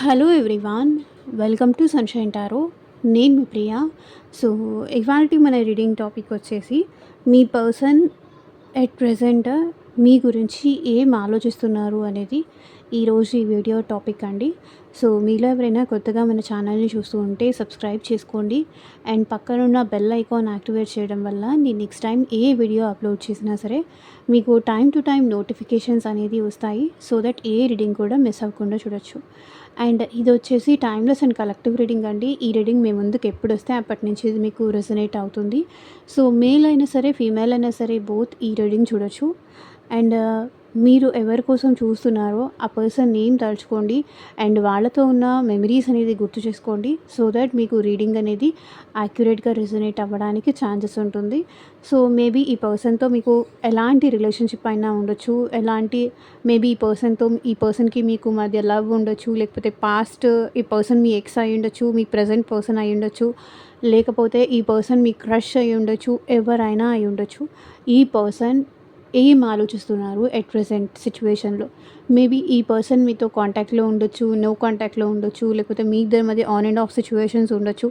Hello everyone, welcome to sunshine tarot. నేను మీ Priya. So ఇవాల్టి మన రీడింగ్ టాపిక్ వచ్చేసి మీ పర్సన్ ఎట్ ప్రెజెంట్ మీ గురించి ఏం ఆలోచిస్తున్నారు అనేది ఈరోజు ఈ వీడియో టాపిక్ అండి. సో మీలో ఎవరైనా కొత్తగా మన ఛానల్ని చూస్తూ ఉంటే సబ్స్క్రైబ్ చేసుకోండి అండ్ పక్కనున్న బెల్ ఐకాన్ యాక్టివేట్ చేయడం వల్ల నేను నెక్స్ట్ టైం ఏ వీడియో అప్లోడ్ చేసినా సరే మీకు టైం టు టైం నోటిఫికేషన్స్ అనేది వస్తాయి. సో దట్ ఏ రీడింగ్ కూడా మిస్ అవ్వకుండా చూడొచ్చు. అండ్ ఇది వచ్చేసి టైమ్లెస్ అండ్ కలెక్టివ్ రీడింగ్ అండి. ఈ రీడింగ్ మీ ముందుకు ఎప్పుడు వస్తే అప్పటి నుంచి ఇది మీకు రెజొనేట్ అవుతుంది. సో మేల్ అయినా సరే ఫీమేల్ అయినా సరే బోత్ ఈ రీడింగ్ చూడొచ్చు. అండ్ మీరు ఎవరి కోసం చూస్తున్నారో ఆ పర్సన్ నేమ్ తలుచుకోండి అండ్ వాళ్ళతో ఉన్న మెమరీస్ అనేది గుర్తు చేసుకోండి. సో దట్ మీకు రీడింగ్ అనేది యాక్యురేట్గా రెజొనేట్ అవ్వడానికి ఛాన్సెస్ ఉంటుంది. సో మేబీ ఈ పర్సన్తో మీకు ఎలాంటి రిలేషన్షిప్ అయినా ఉండొచ్చు, ఎలాంటి మేబీ ఈ పర్సన్కి మీకు మధ్య లవ్ ఉండొచ్చు, లేకపోతే పాస్ట్ ఈ పర్సన్ మీ ఎక్స్ అయి ఉండొచ్చు, మీ ప్రజెంట్ పర్సన్ అయి ఉండొచ్చు, లేకపోతే ఈ పర్సన్ మీ క్రష్ అయి ఉండొచ్చు, ఎవరైనా అయి ఉండొచ్చు. ఈ పర్సన్ ఏం ఆలోచిస్తున్నారు ఎట్ ప్రెజెంట్ సిచ్యువేషన్లో? మేబీ ఈ పర్సన్ మీతో కాంటాక్ట్లో ఉండొచ్చు, నో కాంటాక్ట్లో ఉండొచ్చు, లేకపోతే మీ ఇద్దరి మధ్య ఆన్ అండ్ ఆఫ్ సిచ్యువేషన్స్ ఉండొచ్చు,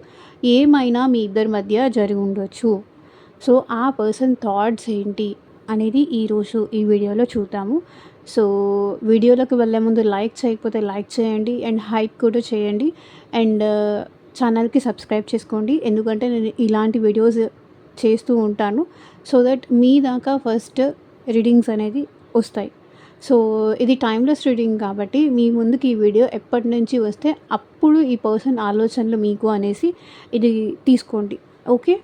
ఏమైనా మీ ఇద్దరి మధ్య జరిగి ఉండొచ్చు. సో ఆ పర్సన్ థాట్స్ ఏంటి అనేది ఈరోజు ఈ వీడియోలో చూద్దాము. సో వీడియోలోకి వెళ్ళే ముందు లైక్ చేయకపోతే లైక్ చేయండి అండ్ హైప్ కూడా చేయండి అండ్ ఛానల్కి సబ్స్క్రైబ్ చేసుకోండి, ఎందుకంటే నేను ఇలాంటి వీడియోస్ చేస్తూ ఉంటాను. సో దట్ మీ దాకా ఫస్ట్ రీడింగ్స్ అనేది వస్తాయి. సో ఇది టైమ్లెస్ రీడింగ్ కాబట్టి మీ ముందుకి ఈ వీడియో ఎప్పటి నుంచి వస్తే అప్పుడు ఈ పర్సన్ ఆలోచనలు మీకు అనేసి ఇది తీసుకోండి. ఓకే,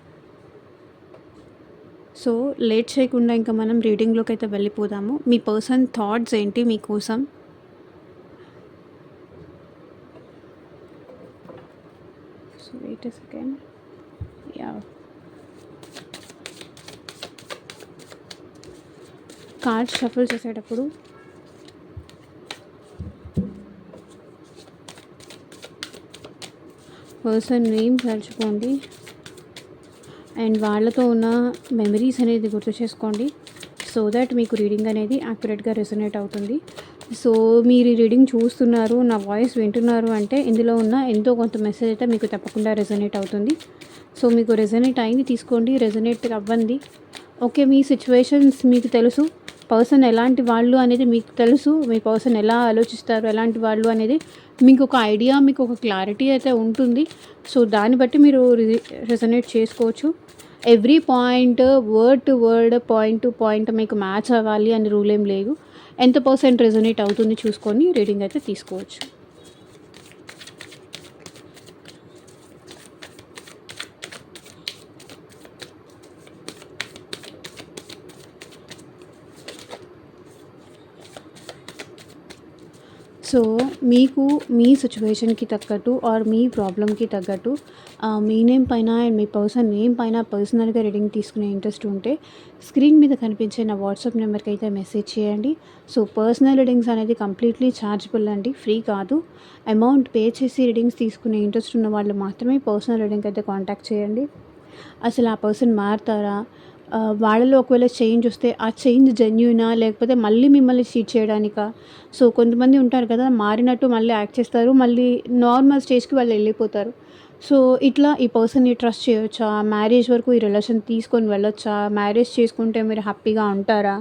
సో లేట్ చేయకుండా ఇంకా మనం రీడింగ్లోకి అయితే వెళ్ళిపోదాము. మీ పర్సన్ థాట్స్ ఏంటి మీకోసం? So wait a second. Yeah, cards shuffle చేసేటప్పుడు పర్సన్ నేమ్ తలుచుకోండి అండ్ వాళ్ళతో ఉన్న మెమరీస్ అనేది గుర్తు చేసుకోండి. సో దట్ మీకు రీడింగ్ అనేది యాక్యురేట్గా రెసొనేట్ అవుతుంది. సో మీరు ఈ రీడింగ్ చూస్తున్నారు, నా వాయిస్ వింటున్నారు అంటే ఇందులో ఉన్న ఎంతో కొంత మెసేజ్ అయితే మీకు తప్పకుండా రెసొనేట్ అవుతుంది. సో మీకు రెసొనేట్ అయింది తీసుకోండి, రెసొనేట్ అవ్వండి. ఓకే, మీ సిచ్యువేషన్స్ మీకు తెలుసు, పర్సన్ ఎలాంటి వాళ్ళు అనేది మీకు తెలుసు, మీ పర్సన్ ఎలా ఆలోచిస్తారు ఎలాంటి వాళ్ళు అనేది మీకు ఒక ఐడియా, మీకు ఒక క్లారిటీ అయితే ఉంటుంది. సో దాన్ని బట్టి మీరు రెసొనేట్ చేసుకోవచ్చు. Every point word to word, point to point మీకు మ్యాచ్ అవ్వాలి అని రూల్ ఏం లేదు. ఎంత పర్సెంట్ రెసొనేట్ అవుతుంది చూసుకొని రీడింగ్ అయితే తీసుకోవచ్చు. సో మీకు మీ సిచ్యువేషన్కి తగ్గట్టు ఆర్ మీ ప్రాబ్లమ్కి తగ్గట్టు మీ నేమ్ పైన అండ్ మీ పర్సన్ నేమ్ పైన పర్సనల్గా రీడింగ్ తీసుకునే ఇంట్రెస్ట్ ఉంటే స్క్రీన్ మీద కనిపించే నా వాట్సాప్ నెంబర్కి అయితే మెసేజ్ చేయండి. సో పర్సనల్ రీడింగ్స్ అనేది కంప్లీట్లీ ఛార్జబుల్ అండి, ఫ్రీ కాదు. అమౌంట్ పే చేసి రీడింగ్స్ తీసుకునే ఇంట్రెస్ట్ ఉన్న వాళ్ళు మాత్రమే పర్సనల్ రీడింగ్ అయితే కాంటాక్ట్ చేయండి. అసలు ఆ పర్సన్ మారుతారా, వాళ్ళలో ఒకవేళ చేంజ్ వస్తే ఆ చేంజ్ జెన్యూనా లేకపోతే మళ్ళీ మిమ్మల్ని చీట్ చేయడానికా? సో కొంతమంది ఉంటారు కదా, మారినట్టు మళ్ళీ యాక్ట్ చేస్తారు, మళ్ళీ నార్మల్ స్టేజ్కి వాళ్ళు వెళ్ళిపోతారు. సో ఇట్లా ఈ పర్సన్ని ట్రస్ట్ చేయొచ్చా, మ్యారేజ్ వరకు ఈ రిలేషన్ తీసుకొని వెళ్ళొచ్చా, మ్యారేజ్ చేసుకుంటే మీరు హ్యాపీగా ఉంటారా,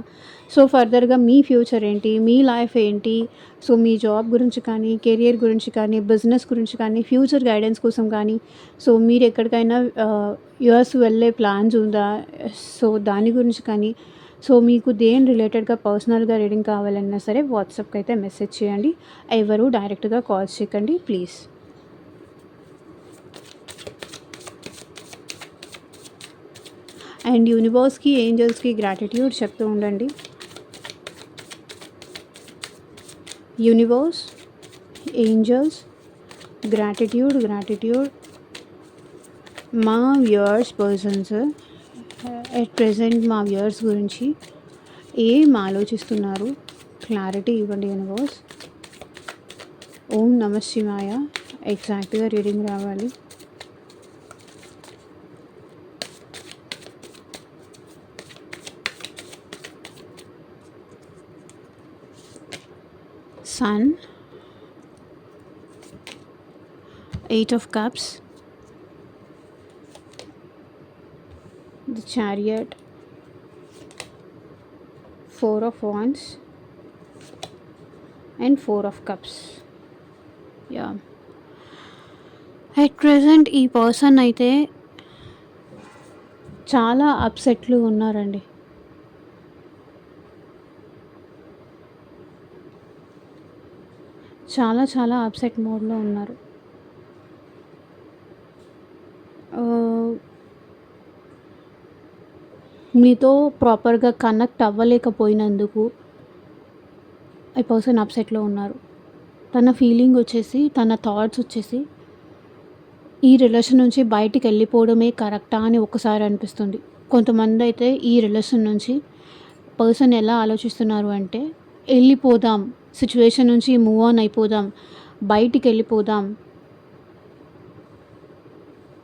సో ఫర్దర్గా మీ ఫ్యూచర్ ఏంటి, మీ లైఫ్ ఏంటి, సో మీ జాబ్ గురించి కానీ, కెరియర్ గురించి కానీ, బిజినెస్ గురించి కానీ, ఫ్యూచర్ గైడెన్స్ కోసం కానీ, సో మీరు ఎక్కడికైనా యుఎస్ వెళ్ళే ప్లాన్స్ ఉందా, సో దాని గురించి కానీ, సో మీకు దేని రిలేటెడ్గా పర్సనల్గా రీడింగ్ కావాలన్నా సరే వాట్సాప్కి అయితే మెసేజ్ చేయండి. ఎవరు డైరెక్ట్గా కాల్ చేయకండి ప్లీజ్. అండ్ యూనివర్స్కి, ఏంజల్స్కి గ్రాటిట్యూడ్ చెప్తూ ఉండండి. యూనివర్స్, ఏంజల్స్, గ్రాటిట్యూడ్ మా వ్యూయర్స్ పర్సన్స్ ఎట్ ప్రెజెంట్ మా వ్యూయర్స్ గురించి ఏం ఆలోచిస్తున్నారు, క్లారిటీ ఇవ్వండి యూనివర్స్. ఓం నమ శివాయ. ఎగ్జాక్ట్గా రీడింగ్ రావాలి. Sun, eight of cups, the chariot, four of wands and four of cups. Yeah, at present ఈ పర్సన్ అయితే చాలా అప్సెట్లు ఉన్నారండి. చాలా చాలా అప్సెట్ మోడ్లో ఉన్నారు. మీతో ప్రాపర్గా కనెక్ట్ అవ్వలేకపోయినందుకు ఈ పర్సన్ అప్సెట్లో ఉన్నారు. తన ఫీలింగ్ వచ్చేసి, తన థాట్స్ వచ్చేసి ఈ రిలేషన్ నుంచి బయటికి వెళ్ళిపోవడమే కరెక్టా అని ఒకసారి అనిపిస్తుంది. కొంతమంది అయితే ఈ రిలేషన్ నుంచి పర్సన్ ఎలా ఆలోచిస్తున్నారు అంటే, వెళ్ళిపోదాం, సిచ్యువేషన్ నుంచి మూవ్ ఆన్ అయిపోదాం, బయటికి వెళ్ళిపోదాం,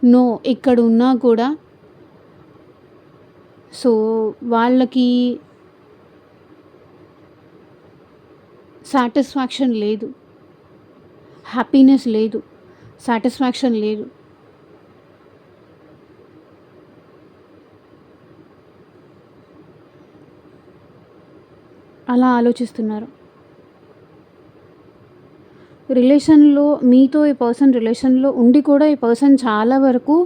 నో ఇక్కడ ఉన్నా కూడా సో వాళ్ళకి సాటిస్ఫాక్షన్ లేదు, హ్యాపీనెస్ లేదు, సాటిస్ఫాక్షన్ లేదు. అలా ఆలోచిస్తున్నారు. రిలేషన్లో మీతో ఈ పర్సన్ రిలేషన్లో ఉండి కూడా ఈ పర్సన్ చాలా వరకు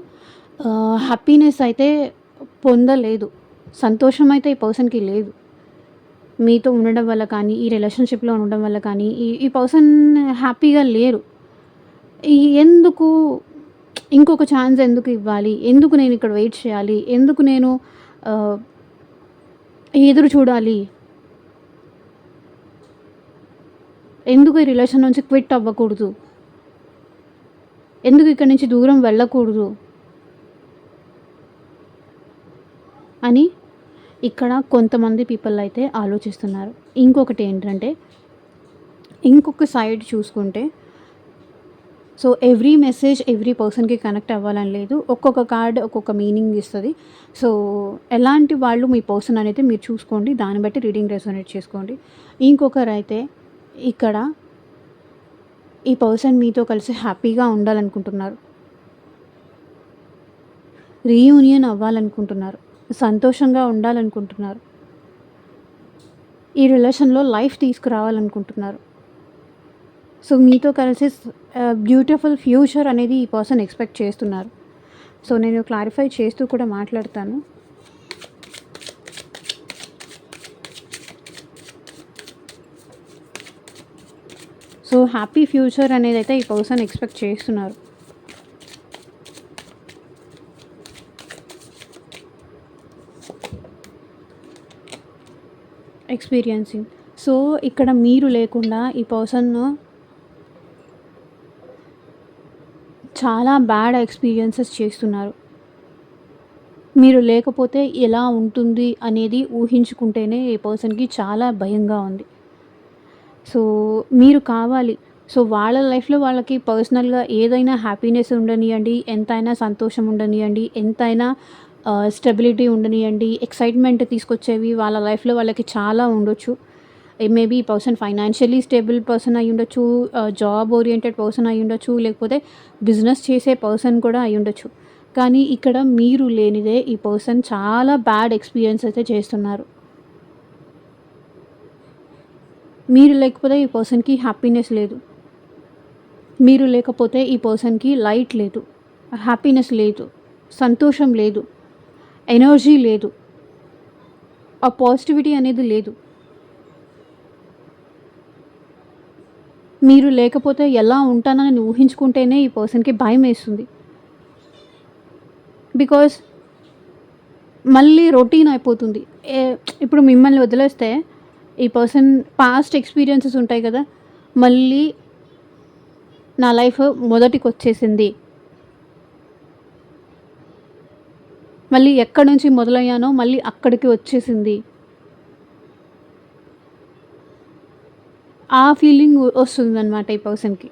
హ్యాపీనెస్ అయితే పొందలేదు, సంతోషం అయితే ఈ పర్సన్కి లేదు. మీతో ఉండడం వల్ల కానీ, ఈ రిలేషన్షిప్లో ఉండడం వల్ల కానీ ఈ పర్సన్ హ్యాపీగా లేరు. ఎందుకు ఇంకొక ఛాన్స్ ఎందుకు ఇవ్వాలి, ఎందుకు నేను ఇక్కడ వెయిట్ చేయాలి, ఎందుకు నేను ఎదురు చూడాలి, ఎందుకు ఈ రిలేషన్ నుంచి క్విట్ అవ్వకూడదు, ఎందుకు ఇక్కడి నుంచి దూరం వెళ్ళకూడదు అని ఇక్కడ కొంతమంది పీపుల్ అయితే ఆలోచిస్తున్నారు. ఇంకొకటి ఏంటంటే, ఇంకొక సైడ్ చూసుకుంటే, సో ఎవ్రీ మెసేజ్ ఎవ్రీ పర్సన్కి కనెక్ట్ అవ్వాలని లేదు. ఒక్కొక్క కార్డ్ ఒక్కొక్క మీనింగ్ ఇస్తుంది. సో ఎలాంటి వాళ్ళు మీ పర్సన్ అనేది మీరు చూసుకోండి, దాన్ని బట్టి రీడింగ్ రెసొనేట్ చేసుకోండి. ఇంకొకరైతే ఇక్కడ ఈ పర్సన్ మీతో కలిసి హ్యాపీగా ఉండాలనుకుంటున్నారు, రీయూనియన్ అవ్వాలనుకుంటున్నారు, సంతోషంగా ఉండాలనుకుంటున్నారు, ఈ రిలేషన్లో లైఫ్ తీసుకురావాలనుకుంటున్నారు. సో మీతో కలిసి బ్యూటిఫుల్ ఫ్యూచర్ అనేది ఈ పర్సన్ ఎక్స్పెక్ట్ చేస్తున్నారు. సో నేను క్లారిఫై చేస్తూ కూడా మాట్లాడతాను. సో హ్యాపీ ఫ్యూచర్ అనేది అయితే ఈ పర్సన్ ఎక్స్పెక్ట్ చేస్తున్నారు. ఎక్స్పీరియన్సింగ్. సో ఇక్కడ మీరు లేకుండా ఈ పర్సన్ చాలా బ్యాడ్ ఎక్స్పీరియన్సెస్ చేస్తున్నారు. మీరు లేకపోతే ఎలా ఉంటుంది అనేది ఊహించుకుంటేనే ఈ పర్సన్కి చాలా భయంగా ఉంది. సో మీరు కావాలి. సో వాళ్ళ లైఫ్లో వాళ్ళకి పర్సనల్గా ఏదైనా హ్యాపీనెస్ ఉండనియండి, ఎంతైనా సంతోషం ఉండనియండి, ఎంతైనా స్టెబిలిటీ ఉండనియండి, ఎక్సైట్మెంట్ తీసుకొచ్చేవి వాళ్ళ లైఫ్లో వాళ్ళకి చాలా ఉండొచ్చు. మేబీ ఈ పర్సన్ ఫైనాన్షియలీ స్టేబుల్ పర్సన్ అయి ఉండొచ్చు, జాబ్ ఓరియంటెడ్ పర్సన్ అయి ఉండొచ్చు, లేకపోతే బిజినెస్ చేసే పర్సన్ కూడా అయి ఉండొచ్చు. కానీ ఇక్కడ మీరు లేనిదే ఈ పర్సన్ చాలా బ్యాడ్ ఎక్స్పీరియన్స్ అయితే చేస్తున్నారు. మీరు లేకపోతే ఈ పర్సన్కి హ్యాపీనెస్ లేదు, మీరు లేకపోతే ఈ పర్సన్కి లైట్ లేదు, హ్యాపీనెస్ లేదు, సంతోషం లేదు, ఎనర్జీ లేదు, ఆ పాజిటివిటీ అనేది లేదు. మీరు లేకపోతే ఎలా ఉంటానని ఊహించుకుంటేనే ఈ పర్సన్కి భయం వేస్తుంది. బికాస్ మళ్ళీ రొటీన్ అయిపోతుంది. ఇప్పుడు మిమ్మల్ని వదిలేస్తే ఈ పర్సన్ పాస్ట్ ఎక్స్పీరియన్సెస్ ఉంటాయి కదా, మళ్ళీ నా లైఫ్ మొదటికి వచ్చేసింది, మళ్ళీ ఎక్కడి నుంచి మొదలయ్యానో మళ్ళీ అక్కడికి వచ్చేసింది, ఆ ఫీలింగ్ వస్తుందన్నమాట ఈ పర్సన్కి.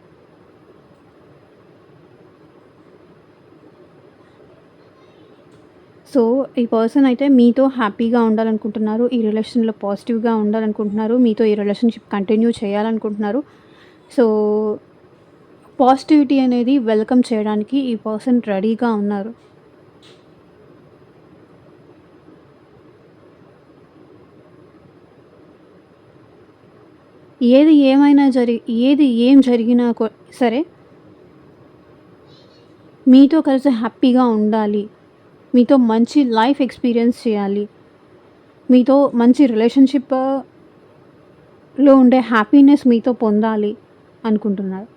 సో ఈ పర్సన్ అయితే మీతో హ్యాపీగా ఉండాలనుకుంటున్నారు, ఈ రిలేషన్లో పాజిటివ్గా ఉండాలనుకుంటున్నారు, మీతో ఈ రిలేషన్షిప్ కంటిన్యూ చేయాలనుకుంటున్నారు. సో పాజిటివిటీ అనేది వెల్కమ్ చేయడానికి ఈ పర్సన్ రెడీగా ఉన్నారు. ఏది ఏమైనా ఏది ఏం జరిగినా సరే మీతో కలిసి హ్యాపీగా ఉండాలి. మీతో మంచి లైఫ్ ఎక్స్‌పీరియన్స్ చేయాలి. మీతో మంచి రిలేషన్‌షిప్‌లో ఉండే హ్యాపీనెస్ మీతో పొందాలి అనుకుంటున్నారు.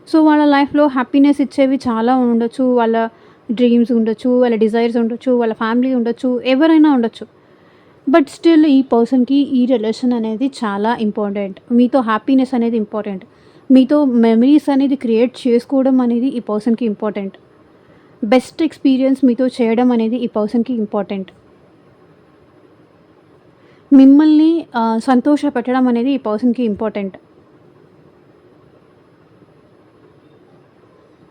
సో, వాళ్ళ లైఫ్‌లో హ్యాపీనెస్ ఇచ్చేవి చాలా ఉండొచ్చు. వాళ్ళ డ్రీమ్స్ ఉండొచ్చు, వాళ్ళ డిజైర్స్ ఉండొచ్చు, వాళ్ళ ఫ్యామిలీ ఉండొచ్చు, ఎవరైనా ఉండొచ్చు. బట్ స్టిల్ ఈ పర్సన్‌కి ఈ రిలేషన్ అనేది చాలా ఇంపార్టెంట్. మీతో హ్యాపీనెస్ అనేది ఇంపార్టెంట్. మీతో మెమరీస్ అనేది క్రియేట్ చేసుకోవడం అనేది ఈ పర్సన్‌కి ఇంపార్టెంట్. బెస్ట్ ఎక్స్‌పీరియన్స్ మీతో చేయడం అనేది ఈ పర్సన్‌కి ఇంపార్టెంట్. మిమ్మల్ని సంతోషపెట్టడం అనేది ఈ పర్సన్‌కి ఇంపార్టెంట్.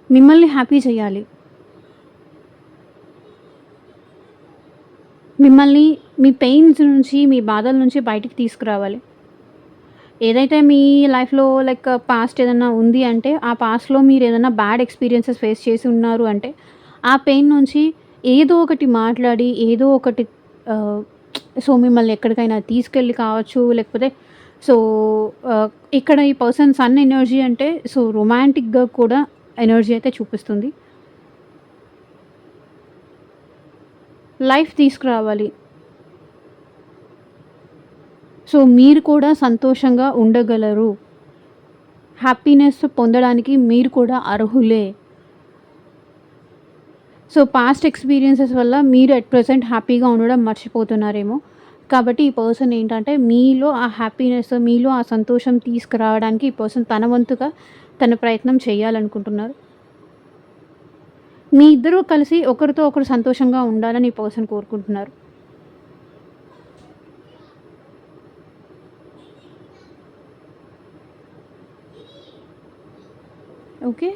మిమ్మల్ని హ్యాపీ చేయాలి. మిమ్మల్ని మీ పెయిన్స్ నుంచి, మీ బాధల నుంచి బయటికి తీసుకురావాలి. ఏదైతే మీ లైఫ్‌లో లైక్ పాస్ట్ ఏదన్నా ఉంది అంటే, ఆ పాస్ట్‌లో మీరేదన్నా బ్యాడ్ ఎక్స్‌పీరియన్సెస్ ఫేస్ చేసి ఉన్నారు అంటే, ఆ పెయిన్ నుంచి ఏదో ఒకటి మాట్లాడి, ఏదో ఒకటి ఆహ్, సో, మిమ్మల్ని ఎక్కడికైనా తీసుకెళ్ళి కావచ్చు, లేకపోతే సో, ఆహ్, ఇక్కడ ఈ పర్సన్ సన్ ఎనర్జీ అంటే, సో, రొమాంటిక్‌గా కూడా ఎనర్జీ అయితే చూపిస్తుంది. లైఫ్ తీసుకురావాలి. సో, మీరు కూడా సంతోషంగా ఉండగలరు. హ్యాపీనెస్ పొందడానికి మీరు కూడా అర్హులే. సో, పాస్ట్ ఎక్స్‌పీరియన్సెస్ వల్ల మీరు అట్ ప్రెజెంట్ హ్యాపీగా ఉండడం మర్చిపోతున్నారేమో. కాబట్టి ఈ పర్సన్ ఏంటంటే మీలో ఆ హ్యాపీనెస్, మీలో ఆ సంతోషం తీసుకురావడానికి ఈ పర్సన్ తన వంతుగా తన ప్రయత్నం చేయాలనుకుంటున్నారు. మీ ఇద్దరూ కలిసి ఒకరితో ఒకరు సంతోషంగా ఉండాలని ఈ పర్సన్ కోరుకుంటున్నారు. ఓకే.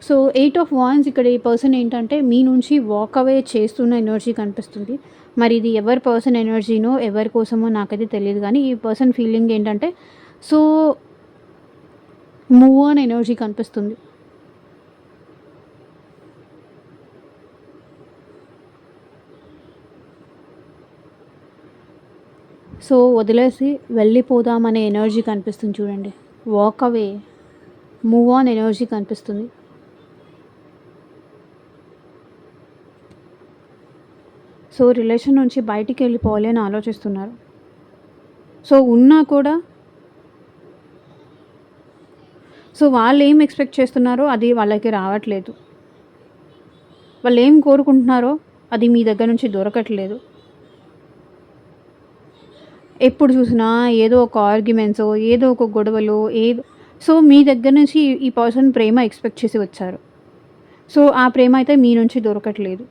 సో, 8 ఆఫ్ వాండ్స్ ఇక్కడ ఈ పర్సన్ ఏంటంటే మీ నుంచి వాక్ అవే చేస్తున్న ఎనర్జీ కనిపిస్తుంది. మరి ఇది ఎవరి పర్సన్ ఎనర్జీనో, ఎవరి కోసమో నాకైతే తెలీదు గానీ, ఈ పర్సన్ ఫీలింగ్ ఏంటంటే సో, మూవ్ ఆన్ ఎనర్జీ కనిపిస్తుంది. సో, వదిలేసి వెళ్ళిపోదామనే ఎనర్జీ కనిపిస్తుంది చూడండి. Walk away, move on energy కనిపిస్తుంది. సో, రిలేషన్ నుంచి బయటికెళ్ళిపోవాలి అని ఆలోచిస్తున్నారు. సో, ఉన్నా కూడా సో, వాళ్ళేం ఎక్స్‌పెక్ట్ చేస్తున్నారో అది వాళ్ళకి రావట్లేదు. వాళ్ళేం కోరుకుంటున్నారో అది మీ దగ్గర నుంచి దొరకట్లేదు. ఎప్పుడు చూసినా ఏదో ఒక ఆర్గ్యుమెంట్సో, ఏదో ఒక గొడవలో సో, మీ దగ్గర నుంచి ఈ పర్సన్ ప్రేమ ఎక్స్‌పెక్ట్ చేసి వచ్చారు. సో, ఆ ప్రేమ అయితే మీ నుంచి దొరకట్లేదు.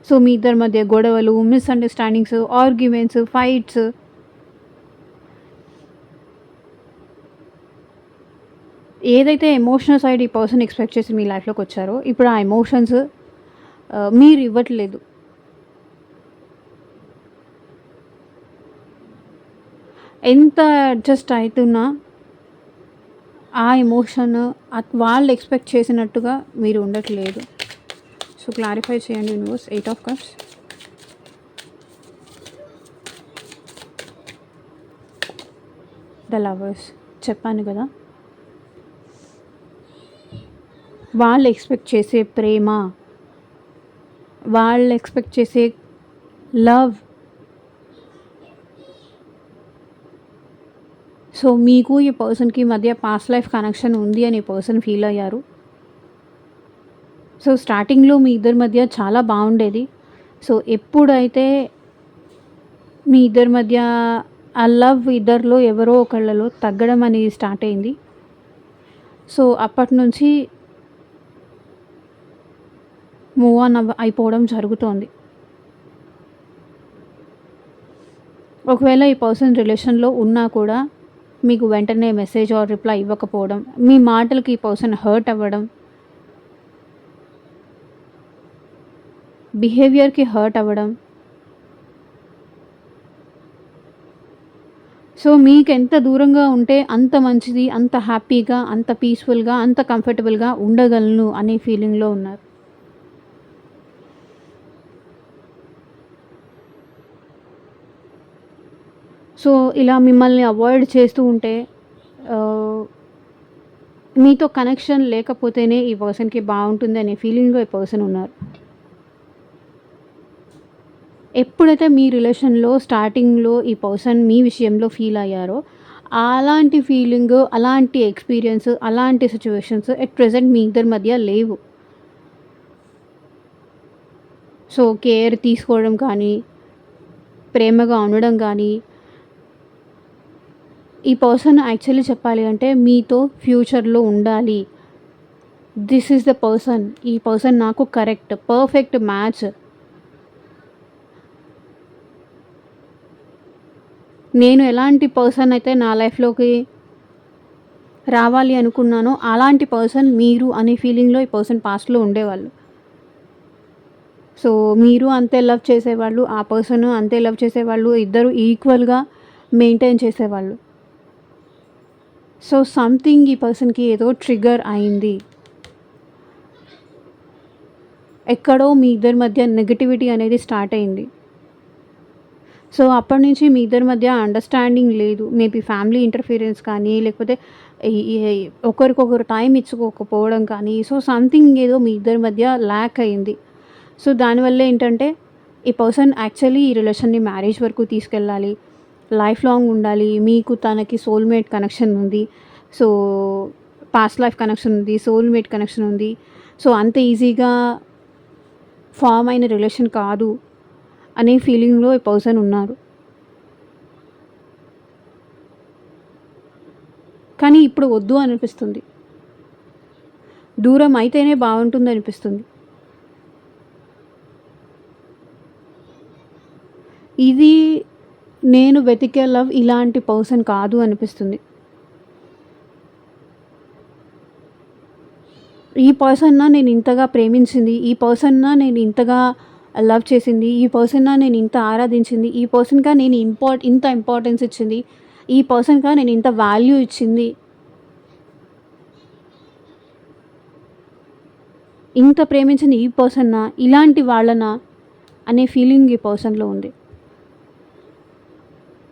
సో, మీ ఇద్దరి మధ్య గొడవలు, మిస్‌అండర్‌స్టాండింగ్స్, ఆర్గ్యుమెంట్స్, ఫైట్స్ ఏదైతే ఎమోషనల్ సైడ్ ఈ పర్సన్ ఎక్స్‌పెక్ట్ చేసి మీ లైఫ్‌లోకొచ్చారో, ఇప్పుడు ఆ ఎమోషన్స్ మీరు ఇవ్వట్లేదు. ఎంత అడ్జస్ట్ అయితున్నా ఆ ఎమోషన్ వాళ్ళు ఎక్స్‌పెక్ట్ చేసినట్టుగా మీరు ఉండట్లేదు. సో, క్లారిఫై చేయండి universe. 8 of cups. The lovers. చెప్పాను కదా! వాళ్ళు ఎక్స్‌పెక్ట్ చేసే ప్రేమ, వాళ్ళు ఎక్స్‌పెక్ట్ చేసే లవ్. సో, మీకు ఈ పర్సన్‌కి మధ్య పాస్ట్ లైఫ్ కనెక్షన్ ఉంది అని ఈ పర్సన్ ఫీల్ అయ్యారు. సో, స్టార్టింగ్‌లో మీ ఇద్దరి మధ్య చాలా బాగుండేది. సో, ఎప్పుడైతే మీ ఇద్దరి మధ్య ఆ లవ్ ఇద్దరిలో ఎవరో ఒకళ్ళలో తగ్గడం అనేది స్టార్ట్ అయింది. సో, అప్పటినుంచి మూవ్ ఆన్ అయిపోవడం జరుగుతోంది. ఒకవేళ ఈ పర్సన్ రిలేషన్‌లో ఉన్నా కూడా మీకు వెంటనే మెసేజ్ ఆర్ రిప్లై ఇవ్వకపోవడం, మీ మాటలకి ఈ పర్సన్ హర్ట్ అవ్వడం, బిహేవియర్‌కి హర్ట్ అవ్వడం, సో మీకెంత దూరంగా ఉంటే అంత మంచిది, అంత హ్యాపీగా, అంత పీస్‌ఫుల్‌గా, అంత కంఫర్టబుల్‌గా ఉండగలను అనే ఫీలింగ్‌లో ఉన్నారు. సో ఇలా మిమ్మల్ని అవాయిడ్ చేస్తూ ఉంటే ఆహ్, మీతో కనెక్షన్ లేకపోతేనే ఈ పర్సన్‌కి బావుంటుంది అనే ఫీలింగ్‌లో ఈ పర్సన్ ఉన్నారు. ఎప్పుడైతే మీ రిలేషన్‌లో స్టార్టింగ్‌లో ఈ పర్సన్ మీ విషయంలో ఫీల్ అయ్యారో, అలాంటి ఫీలింగు, అలాంటి ఎక్స్‌పీరియన్స్, అలాంటి సిట్యుయేషన్స్ ఎట్ ప్రెజెంట్ మీ ఇద్దరి మధ్య లేవు. సో, కేర్ తీసుకోవడం కానీ, ప్రేమగా ఉండడం గానీ, ఈ పర్సన్ యాక్చువల్లీ చెప్పాలి అంటే మీతో ఫ్యూచర్‌లో ఉండాలి. This is the person. ఈ పర్సన్ నాకు కరెక్ట్, పర్ఫెక్ట్ మ్యాచ్. నేను ఎలాంటి పర్సన్ అయితే నా లైఫ్‌లోకి రావాలి అనుకున్నానో, అలాంటి పర్సన్ మీరు అనే ఫీలింగ్‌లో ఈ పర్సన్ పాస్ట్‌లో ఉండేవాళ్ళు. సో, మీరు అంతే లవ్ చేసేవాళ్ళు, ఆ పర్సను అంతే లవ్ చేసేవాళ్ళు. ఇద్దరు ఈక్వల్‌గా మెయింటైన్ చేసేవాళ్ళు. సో, సంథింగ్ ఈ పర్సన్‌కి ఏదో ట్రిగ్గర్ అయింది. ఎక్కడో మీ ఇద్దరి మధ్య నెగటివిటీ అనేది స్టార్ట్ అయింది. సో, అప్పటినుంచి మీ ఇద్దరి మధ్య అండర్‌స్టాండింగ్ లేదు. మేబీ ఫ్యామిలీ ఇంటర్ఫియరెన్స్ కానీ, లేకపోతే ఈ ఈ ఒకరికొకరు టైమ్ ఇచ్చుకోకపోవడం కానీ, సో, సంథింగ్ ఏదో మీ ఇద్దరి మధ్య ల్యాక్ అయింది. సో, దానివల్ల ఏంటంటే, ఈ పర్సన్ యాక్చువల్లీ ఈ రిలేషన్‌ని మ్యారేజ్ వరకు తీసుకెళ్ళాలి. లైఫ్ లాంగ్ ఉండాలి. మీకు తనకి సోల్‌మేట్ కనెక్షన్ ఉంది. సో, పాస్ట్ లైఫ్ కనెక్షన్ ఉంది. సోల్‌మేట్ కనెక్షన్ ఉంది. సో, అంత ఈజీగా ఫార్మ్ అయిన రిలేషన్ కాదు అనే ఫీలింగ్‌లో ఈ పర్సన్ ఉన్నారు. కానీ ఇప్పుడు వద్దు అనిపిస్తుంది. దూరం అయితేనే బావుంటుందనిపిస్తుంది. ఇది నేను వెతికే లవ్ ఇలాంటి పర్సన్ కాదు అనిపిస్తుంది. ఈ పర్సన్‌నా నేను ఇంతగా ప్రేమించింది, ఈ పర్సన్‌నా నేను ఇంతగా లవ్ చేసింది, ఈ పర్సన్‌నా నేను ఇంత ఆరాధించింది, ఈ పర్సన్‌గా నేను ఇంత ఇంపార్టెన్స్ ఇచ్చింది, ఈ పర్సన్‌గా నేను ఇంత వాల్యూ ఇచ్చింది, ఇంత ప్రేమించింది ఈ పర్సన్నా, ఇలాంటి వాళ్ళనా అనే ఫీలింగ్ ఈ పర్సన్‌లో ఉంది.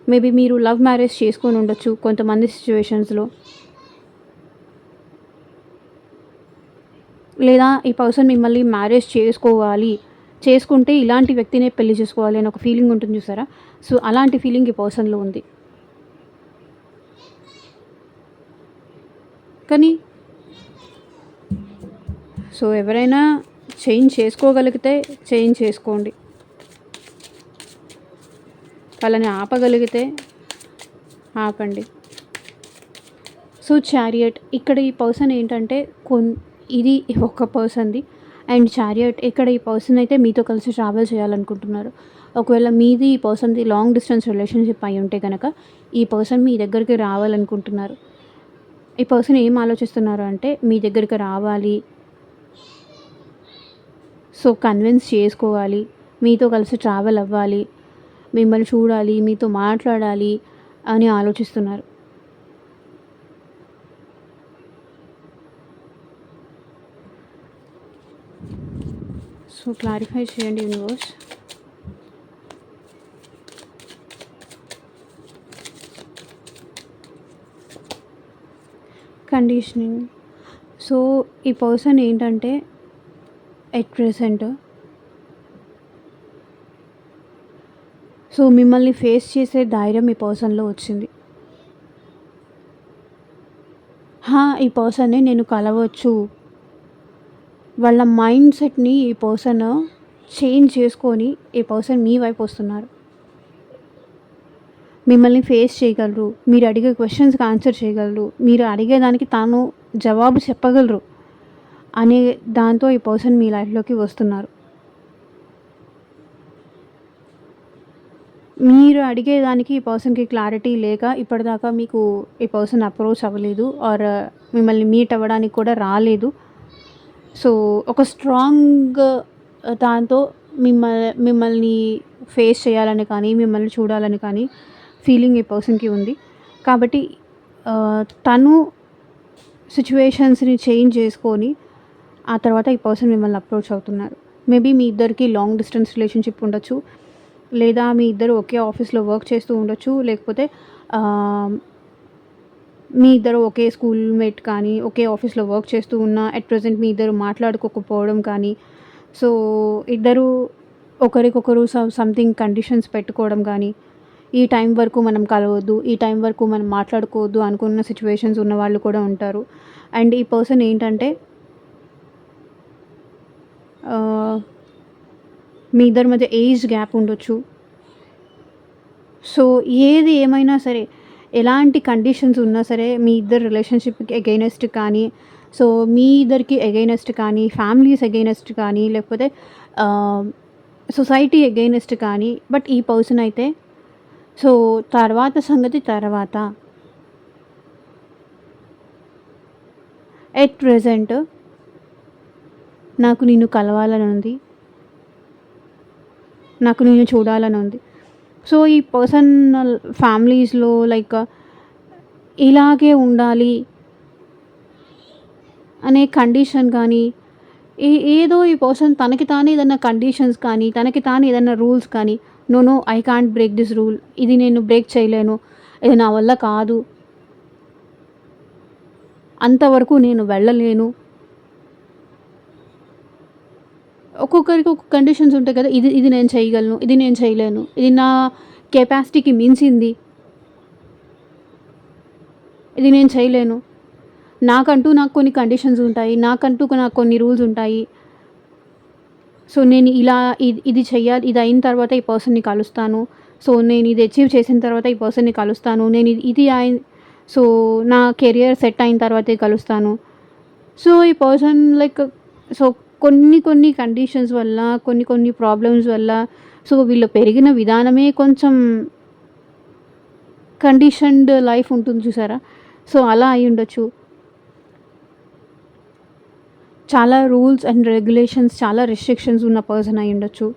మేబీ మీరు లవ్ మ్యారేజ్ చేసుకొని ఉండొచ్చు కొంతమంది సిట్యుయేషన్స్‌లో. లేదా ఈ పర్సన్ మిమ్మల్ని మ్యారేజ్ చేసుకోవాలి, చేసుకుంటే ఇలాంటి వ్యక్తినే పెళ్లి చేసుకోవాలి అని ఒక ఫీలింగ్ ఉంటుంది చూసారా? సో, అలాంటి ఫీలింగ్ ఈ పర్సన్‌లో ఉంది. కానీ సో, ఎవరైనా చేంజ్ చేసుకోగలిగితే చేంజ్ చేసుకోండి. వాళ్ళని ఆపగలిగితే ఆపండి. సో, చారియట్ ఇక్కడ ఈ పర్సన్ ఏంటంటే ఇది ఒక పర్సన్‌ది. అండ్ చారియట్ ఇక్కడ ఈ పర్సన్ అయితే మీతో కలిసి ట్రావెల్ చేయాలనుకుంటున్నారు. ఒకవేళ మీది ఈ పర్సన్‌ది లాంగ్ డిస్టెన్స్ రిలేషన్‌షిప్ అయ్యుంటే గనక ఈ పర్సన్ మీ దగ్గరికి రావాలనుకుంటున్నారు. ఈ పర్సన్ ఏం ఆలోచిస్తున్నారు అంటే మీ దగ్గరికి రావాలి. సో, కన్విన్స్ చేసుకోవాలి. మీతో కలిసి ట్రావెల్ అవ్వాలి. మిమ్మల్ని చూడాలి, మీతో మాట్లాడాలి అని ఆలోచిస్తున్నారు. సో, క్లారిఫై చేయండి యూనివర్స్. కండిషనింగ్. సో, ఈ పర్సన్ ఏంటంటే ఎట్ ప్రెజెంట్ సో, మిమ్మల్ని ఫేస్ చేసే ధైర్యం ఈ పర్సన్‌లో వచ్చింది. ఈ పర్సన్‌ని నేను కలవచ్చు. వాళ్ళ మైండ్ సెట్‌ని ఈ పర్సన్ చేంజ్ చేసుకొని ఈ పర్సన్ మీ వైపు వస్తున్నారు. మిమ్మల్ని ఫేస్ చేయగలరు. మీరు అడిగే క్వెషన్స్‌కి ఆన్సర్ చేయగలరు. మీరు అడిగేదానికి తాను జవాబు చెప్పగలరు అనే దాంతో ఈ పర్సన్ మీ లైఫ్‌లోకి వస్తున్నారు. మీరు అడిగేదానికి ఈ పర్సన్‌కి క్లారిటీ లేక ఇప్పటిదాకా మీకు ఈ పర్సన్ అప్రోచ్ అవ్వలేదు ఆర్ మిమ్మల్ని మీట్ అవ్వడానికి కూడా రాలేదు. సో, ఒక స్ట్రాంగ్ దాంతో మిమ్మల్ని ఫేస్ చేయాలని కానీ, మిమ్మల్ని చూడాలని కానీ ఫీలింగ్ ఈ పర్సన్‌కి ఉంది. కాబట్టి తను సిట్యుయేషన్స్‌ని చేంజ్ చేసుకొని, ఆ తర్వాత ఈ పర్సన్ మిమ్మల్ని అప్రోచ్ అవుతున్నారు. మేబీ మీ ఇద్దరికి లాంగ్ డిస్టెన్స్ రిలేషన్‌షిప్ ఉండొచ్చు. లేదా మీ ఇద్దరు ఒకే ఆఫీస్‌లో వర్క్ చేస్తూ ఉండొచ్చు. లేకపోతే ఆహ్, మీ ఇద్దరు ఒకే స్కూల్‌మేట్ కానీ, ఒకే ఆఫీస్‌లో వర్క్ చేస్తూ ఉన్నా అట్ ప్రెజెంట్ మీ ఇద్దరు మాట్లాడుకోకపోవడం కానీ, సో, ఇద్దరు ఒకరికొకరు సంథింగ్ కండిషన్స్ పెట్టుకోవడం గానీ, ఈ టైం వరకు మనం కలవద్దు, ఈ టైం వరకు మనం మాట్లాడుకోవద్దు అనుకున్న సిట్యుయేషన్స్ ఉన్నవాళ్ళు కూడా ఉంటారు. అండ్ ఈ పర్సన్ ఏంటంటే ఆహ్, మీ ఇద్దరి మధ్య ఏజ్ గ్యాప్ ఉండొచ్చు. సో, ఏది ఏమైనా సరే, ఎలాంటి కండిషన్స్ ఉన్నా సరే, మీ ఇద్దరి రిలేషన్‌షిప్‌కి ఎగైనెస్ట్ కానీ, సో, మీ ఇద్దరికి ఎగైనెస్ట్ కానీ, ఫ్యామిలీస్ ఎగైనెస్ట్ కానీ, లేకపోతే ఆహ్, సొసైటీ ఎగైనెస్ట్ కానీ, బట్ ఈ పర్సన్ అయితే సో, తర్వాత సంగతి తర్వాత. ఎట్ ప్రెజెంట్ నాకు నిన్ను కలవాలని ఉంది. నాకు నిన్ను చూడాలని ఉంది. సో, ఈ పర్సనల్ ఫ్యామిలీస్‌లో లైక్ ఇలాగే ఉండాలి అనే కండిషన్ కానీ, ఏదో ఈ పర్సన్ తనకి తానే ఏదన్నా కండిషన్స్ కానీ, తనకి తానే ఏదన్నా రూల్స్ కానీ, no, no I can't break this rule. ఇది నేను బ్రేక్ చేయలేను. ఇది నా వల్ల కాదు. అంతవరకు నేను వెళ్ళలేను. ఒక్కొక్కరికి ఒక్కొక్క కండిషన్స్ ఉంటాయి కదా! ఇది ఇది నేను చేయగలను. ఇది నేను చేయలేను. ఇది నా కెపాసిటీకి మించింది. ఇది నేను చేయలేను. నాకు కొన్ని కండిషన్స్ ఉంటాయి. నాకు కొన్ని రూల్స్ ఉంటాయి. సో, నేను ఇలా ఇది చెయ్యాలి. ఇది అయిన తర్వాత ఈ పర్సన్‌ని కలుస్తాను. సో, నేను ఇది అచీవ్ చేసిన తర్వాత ఈ పర్సన్‌ని కలుస్తాను. నేను ఇది సో, నా కెరియర్ సెట్ అయిన తర్వాతే కలుస్తాను. సో, ఈ పర్సన్ లైక్ సో, కొన్ని కండిషన్స్ వల్ల, కొన్ని ప్రాబ్లమ్స్ వల్ల, సో, వీళ్ళు పెరిగిన విధానమే కొంచెం కండిషన్డ్ లైఫ్ ఉంటుంది చూసారా? సో, అలా అయ్యుండొచ్చు. చాలా రూల్స్ అండ్ రెగ్యులేషన్స్, చాలా రెస్ట్రిక్షన్స్ ఉన్న పర్సన్ అయ్యుండొచ్చు.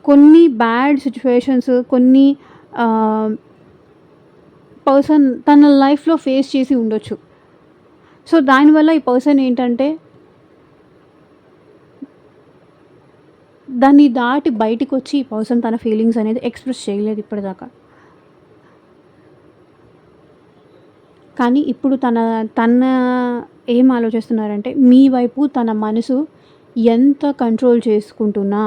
కొన్ని బ్యాడ్ సిట్యుయేషన్స్, కొన్ని పర్సన్ తన లైఫ్‌లో ఫేస్ చేసి ఉండొచ్చు. సో, దానివల్ల ఈ పర్సన్ ఏంటంటే దాన్ని దాటి బయటికొచ్చి ఈ పర్సన్ తన ఫీలింగ్స్ అనేది ఎక్స్‌ప్రెస్ చేయలేదు ఇప్పటిదాకా. కానీ ఇప్పుడు తన ఏం ఆలోచిస్తున్నారంటే, మీ వైపు తన మనసు ఎంత కంట్రోల్ చేసుకుంటున్నా,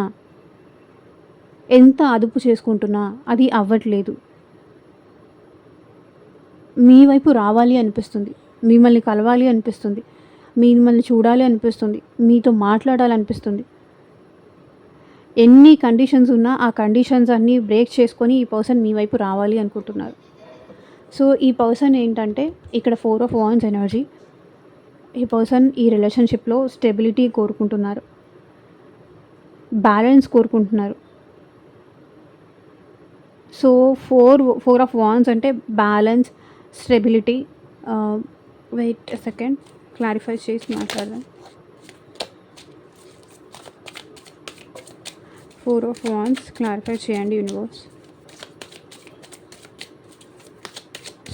ఎంత అదుపు చేసుకుంటున్నా అది అవ్వట్లేదు. మీ వైపు రావాలి అనిపిస్తుంది. మిమ్మల్ని కలవాలి అనిపిస్తుంది. మిమ్మల్ని చూడాలి అనిపిస్తుంది. మీతో మాట్లాడాలనిపిస్తుంది. ఎన్ని కండిషన్స్ ఉన్నా ఆ కండిషన్స్ అన్నీ బ్రేక్ చేసుకొని ఈ పర్సన్ మీ వైపు రావాలి అనుకుంటున్నారు. సో, ఈ పర్సన్ ఏంటంటే ఇక్కడ 4 ఆఫ్ వాండ్స్ ఎనర్జీ. ఈ పర్సన్ ఈ రిలేషన్‌షిప్‌లో స్టెబిలిటీ కోరుకుంటున్నారు. బ్యాలెన్స్ కోరుకుంటున్నారు. సో, 4 ఆఫ్ వాండ్స్ అంటే balance, stability. Wait a second, clarify చేసి మాట్లాడదాం. 4 ఆఫ్ వాండ్స్ క్లారిఫై చేయండి యూనివర్స్.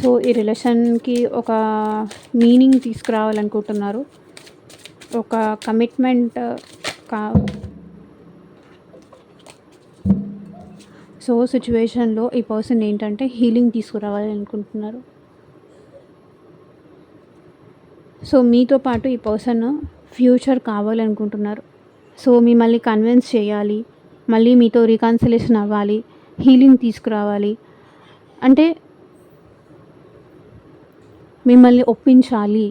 సో, ఈ రిలేషన్‌కి ఒక మీనింగ్ తీసుకురావాలనుకుంటున్నారు. ఒక కమిట్మెంట్ కా సో, సిట్యుయేషన్‌లో ఈ పర్సన్ ఏంటంటే హీలింగ్ తీసుకురావాలి అనుకుంటున్నారు. సో, మీతో పాటు ఈ పర్సన్ ఫ్యూచర్ కావాలనుకుంటున్నారు. సో, మిమ్మల్ని కన్విన్స్ చేయాలి. మళ్ళీ మీతో రికన్సిలేషన్ అవ్వాలి. హీలింగ్ తీసుకురావాలి. అంటే మిమ్మల్ని ఒప్పించాలి.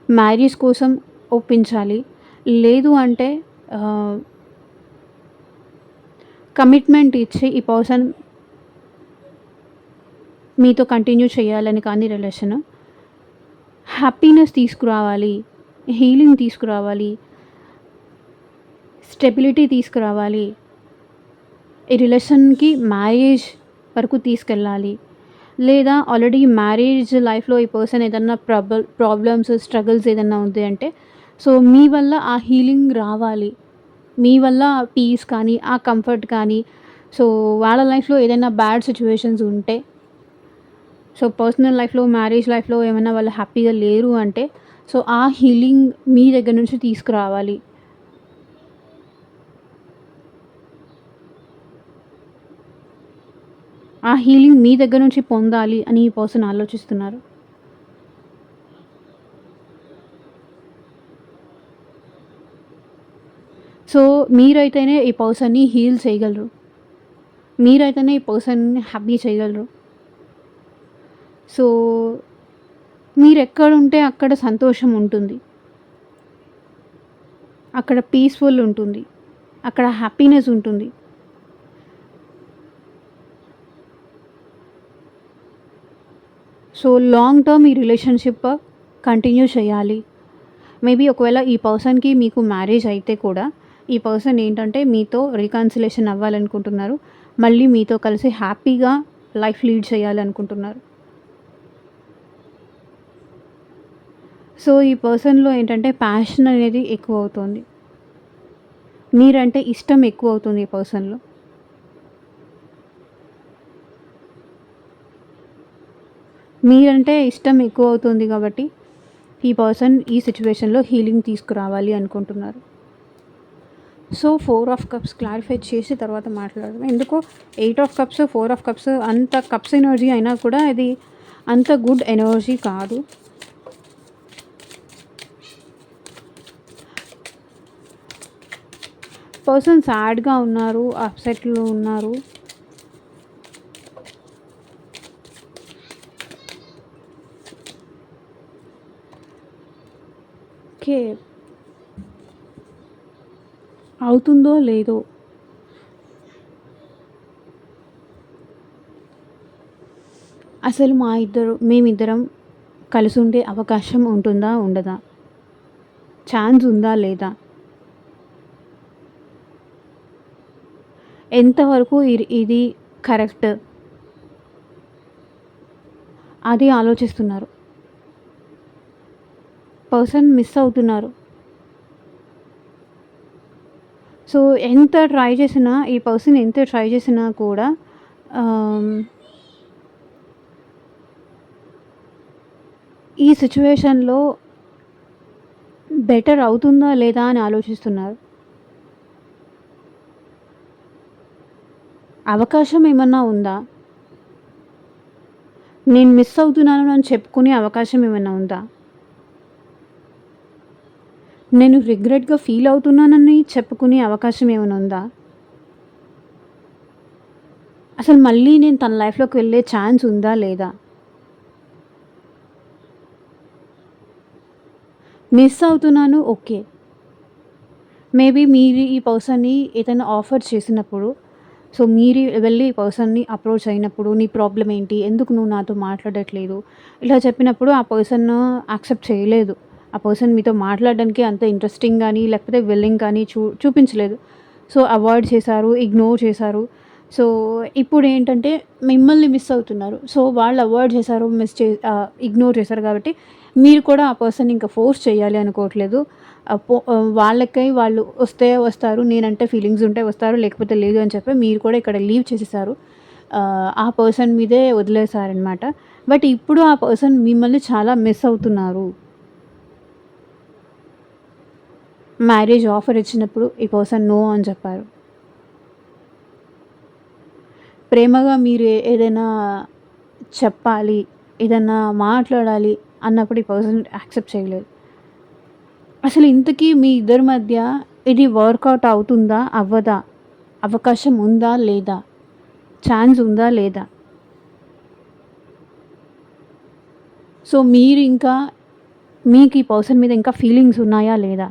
మ్యారేజ్ కోసం ఒప్పించాలి. లేదు అంటే కమిట్మెంట్ ఇచ్చి ఈ పర్సన్ మీతో కంటిన్యూ చేయాలని కానీ రిలేషన్. హ్యాపీనెస్ తీసుకురావాలి. హీలింగ్ తీసుకురావాలి. స్టెబిలిటీ తీసుకురావాలి. ఈ రిలేషన్‌కి మ్యారేజ్ వరకు తీసుకెళ్ళాలి. లేదా ఆల్రెడీ మ్యారేజ్ లైఫ్‌లో ఈ పర్సన్ ఏదన్నా ప్రాబ్లమ్స్, స్ట్రగుల్స్ ఏదన్నా ఉంది అంటే సో మీ వల్ల ఆ హీలింగ్ రావాలి. మీ వల్ల పీస్ కానీ, ఆ కంఫర్ట్ కానీ, సో వాళ్ళ లైఫ్‌లో ఏదైనా బ్యాడ్ సిట్యుయేషన్స్ ఉంటే, సో పర్సనల్ లైఫ్‌లో, మ్యారేజ్ లైఫ్‌లో ఏమైనా వాళ్ళు హ్యాపీగా లేరు అంటే, సో ఆ హీలింగ్ మీ దగ్గర నుంచి తీసుకురావాలి. ఆ హీలింగ్ మీ దగ్గర నుంచి పొందాలి అని ఈ పర్సన్ ఆలోచిస్తున్నారు. సో మీరైతేనే ఈ పర్సన్‌ని హీల్ చేయగలరు. మీరైతేనే ఈ పర్సన్‌ని హ్యాపీ చేయగలరు. సో మీరెక్కడుంటే అక్కడ సంతోషం ఉంటుంది. అక్కడ పీస్‌ఫుల్ ఉంటుంది. అక్కడ హ్యాపీనెస్ ఉంటుంది. సో లాంగ్ టర్మ్ ఈ రిలేషన్‌షిప్ కంటిన్యూ చేయాలి. మేబీ ఒకవేళ ఈ పర్సన్‌కి మీకు మ్యారేజ్ అయితే కూడా, ఈ పర్సన్ ఏంటంటే మీతో రీకన్సిలేషన్ అవ్వాలనుకుంటున్నారు. మళ్ళీ మీతో కలిసి హ్యాపీగా లైఫ్ లీడ్ చేయాలనుకుంటున్నారు. సో ఈ పర్సన్‌లో ఏంటంటే ప్యాషన్ అనేది ఎక్కువవుతోంది. మీరంటే ఇష్టం ఎక్కువవుతుంది ఈ పర్సన్‌లో. మీరంటే ఇష్టం ఎక్కువవుతుంది కాబట్టి, ఈ పర్సన్ ఈ సిట్యుయేషన్‌లో హీలింగ్ తీసుకురావాలి అనుకుంటున్నారు. సో 4 ఆఫ్ కప్స్ క్లారిఫై చేసి తర్వాత మాట్లాడదాం. ఎందుకో 8 ఆఫ్ కప్స్, 4 ఆఫ్ కప్స్ అంత కప్స్ ఎనర్జీ అయినా కూడా ఇది అంత గుడ్ ఎనర్జీ కాదు. పర్సన్ సాడ్‌గా ఉన్నారు, అప్సెట్‌లో ఉన్నారు. ఓకే. అవుతుందో లేదో అసలు మేమిద్దరం కలిసుండే అవకాశం ఉంటుందా? ఉండదా? ఛాన్స్ ఉందా? లేదా? ఎంతవరకు ఇది కరెక్ట్? అది ఆలోచిస్తున్నారు. పర్సన్ మిస్ అవుతున్నారు. సో ఎంత ట్రై చేసినా, ఈ పర్సన్ ఎంత ట్రై చేసినా కూడా ఈ సిట్యుయేషన్‌లో బెటర్ అవుతుందా? లేదా? అని ఆలోచిస్తున్నారు. అవకాశం ఏమన్నా ఉందా? నేను మిస్ అవుతున్నాను అని చెప్పుకునే అవకాశం ఏమన్నా ఉందా? నేను రిగ్రెట్‌గా ఫీల్ అవుతున్నానని చెప్పుకునే అవకాశం ఏమైనా ఉందా? అసలు మళ్ళీ నేను తన లైఫ్‌లోకి వెళ్ళే ఛాన్స్ ఉందా? లేదా? మిస్ అవుతున్నాను ఓకే. మేబీ మీరు ఈ పర్సన్‌ని ఏదైనా ఆఫర్ చేసినప్పుడు, సో మీరు వెళ్ళి ఈ పర్సన్‌ని అప్రోచ్ అయినప్పుడు, నీ ప్రాబ్లమ్ ఏంటి? ఎందుకు నువ్వు నాతో మాట్లాడట్లేదు? ఇలా చెప్పినప్పుడు ఆ పర్సన్ యాక్సెప్ట్ చేయలేదు. ఆ పర్సన్ మీతో మాట్లాడడానికి అంత ఇంట్రెస్టింగ్ గానీ, లేకపోతే విల్లింగ్ కానీ చూపించలేదు. సో అవాయిడ్ చేశారు, ఇగ్నోర్ చేశారు. సో ఇప్పుడేంటంటే మిమ్మల్ని మిస్ అవుతున్నారు. సో వాళ్ళు అవాయిడ్ చేశారు, ఇగ్నోర్ చేశారు కాబట్టి, మీరు కూడా ఆ పర్సన్‌ని ఇంకా ఫోర్స్ చేయాలి అనుకోవట్లేదు. వాళ్ళకై వాళ్ళు వస్తే వస్తారు. నేనంటే ఫీలింగ్స్ ఉంటే వస్తారు. లేకపోతే లేదు అని చెప్పి మీరు కూడా ఇక్కడ లీవ్ చేసేసారు. ఆ పర్సన్ మీదే వదిలేసారనమాట. బట్ ఇప్పుడు ఆ పర్సన్ మిమ్మల్ని చాలా మిస్ అవుతున్నారు. మ్యారేజ్ ఆఫర్ ఇచ్చినప్పుడు ఈ పర్సన్ నో అని చెప్పారు. ప్రేమగా మీరు ఏదైనా చెప్పాలి, ఏదన్నా మాట్లాడాలి అన్నప్పుడు ఈ పర్సన్ యాక్సెప్ట్ చేయలేదు. అసలు ఇంతకీ మీ ఇద్దరి మధ్య ఇది వర్కౌట్ అవుతుందా? అవ్వదా? అవకాశం ఉందా? లేదా? ఛాన్స్ ఉందా? లేదా? సో మీరు ఇంకా మీకు ఈ పర్సన్ మీద ఇంకా ఫీలింగ్స్ ఉన్నాయా? లేదా?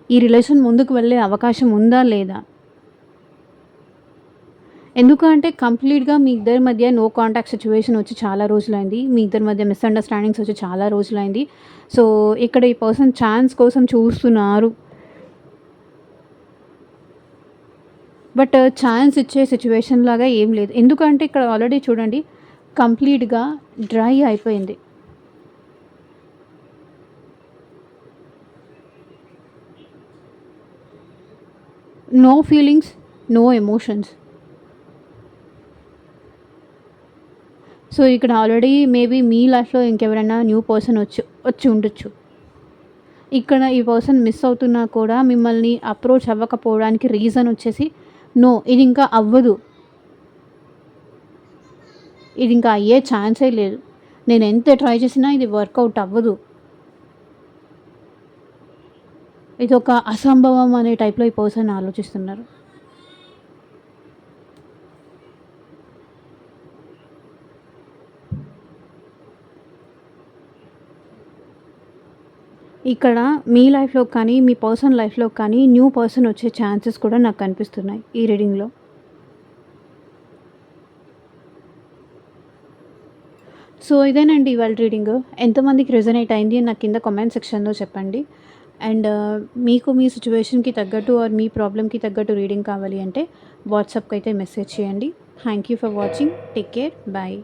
ఈ రిలేషన్ ముందుకు వెళ్ళే అవకాశం ఉందా? లేదా? ఎందుకంటే కంప్లీట్‌గా మీ ఇద్దరి మధ్య నో కాంటాక్ట్ సిట్యుయేషన్ వచ్చి చాలా రోజులైంది. మీ ఇద్దరి మధ్య మిస్‌అండర్‌స్టాండింగ్స్ వచ్చి చాలా రోజులైంది. సో ఇక్కడ ఈ పర్సన్ ఛాన్స్ కోసం చూస్తున్నారు. బట్ ఛాన్స్ ఇచ్చే సిట్యుయేషన్ లాగా ఏం లేదు. ఎందుకంటే ఇక్కడ ఆల్రెడీ చూడండి కంప్లీట్‌గా డ్రై అయిపోయింది. No feelings, no emotions. So ఇక్కడ ఆల్రెడీ మేబీ మీ లైఫ్లో ఇంకెవరైనా న్యూ పర్సన్ వచ్చి ఉండొచ్చు. ఇక్కడ ఈ పర్సన్ మిస్ అవుతున్నా కూడా మిమ్మల్ని అప్రోచ్ అవ్వకపోవడానికి రీజన్ వచ్చేసి నో, ఇది ఇంకా అవ్వదు, ఇది ఇంకా అయ్యే ఛాన్సే లేదు, నేను ఎంత ట్రై చేసినా ఇది వర్కౌట్ అవ్వదు, ఇది ఒక అసంభవం అనే టైప్లో ఈ పర్సన్ ఆలోచిస్తున్నారు. ఇక్కడ మీ లైఫ్లో కానీ మీ పర్సన్ లైఫ్లో కానీ న్యూ పర్సన్ వచ్చే ఛాన్సెస్ కూడా నాకు కనిపిస్తున్నాయి ఈ రీడింగ్లో. సో ఇదేనండి ఇవాళ రీడింగ్. ఎంతమందికి రెజనేట్ అయింది నాకు కింద కామెంట్ సెక్షన్లో చెప్పండి. అండ్ మీకు మీ సిచ్యువేషన్కి తగ్గట్టు ఆర్ మీ ప్రాబ్లమ్కి తగ్గట్టు రీడింగ్ కావాలి అంటే వాట్సాప్కి అయితే మెసేజ్ చేయండి. Thank you for watching. Take care. Bye.